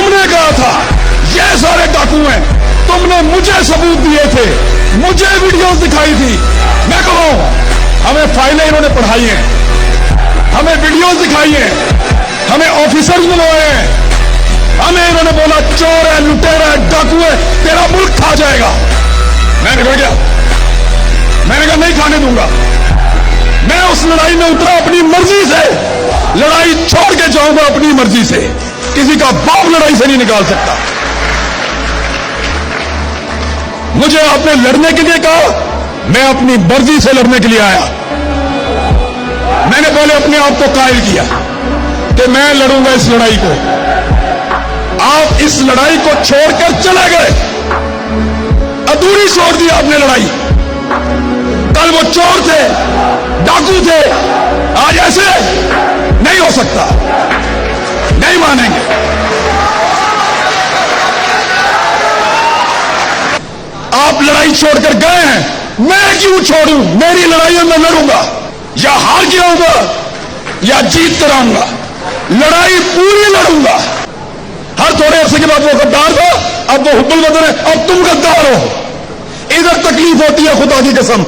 तुमने कहा था ये सारे डाकू हैं, तुमने मुझे सबूत दिए थे, मुझे वीडियोस दिखाई थी। मैं कहूं हमें फाइलें इन्होंने पढ़ाई हैं, हमें वीडियोस दिखाई हैं, हमें ऑफिसर्स बुलवाए हैं, हमें इन्होंने बोला चोर है, लुटेरा है, डाकू है, तेरा मुल्क खा जाएगा। मैं निकल गया, मैंने कहा नहीं खाने दूंगा। मैं उस लड़ाई में उतरा अपनी मर्जी से, लड़ाई छोड़ के जाऊंगा अपनी मर्जी से, किसी का बाप लड़ाई से नहीं निकाल सकता। मुझे आपने लड़ने के लिए कहा, मैं अपनी मर्जी से लड़ने के लिए आया। मैंने पहले अपने आप को कायल किया कि मैं लड़ूंगा इस लड़ाई को। आप इस लड़ाई को छोड़कर चले गए, अधूरी छोड़ दी आपने लड़ाई। कल वो चोर थे, डाकू थे, आज ऐसे नहीं हो सकता, नहीं मानेंगे। आप लड़ाई छोड़कर गए हैं, मैं क्यों छोड़ूं? मेरी लड़ाई में मैं लड़ूंगा, या हार के आऊंगा या जीत कर आऊंगा, लड़ाई पूरी लड़ूंगा। हर थोड़े अरसे के बाद वो गद्दार था, अब वो हुब्बुल वतन है, अब तुम गद्दार हो। इधर तकलीफ होती है खुदा की कसम।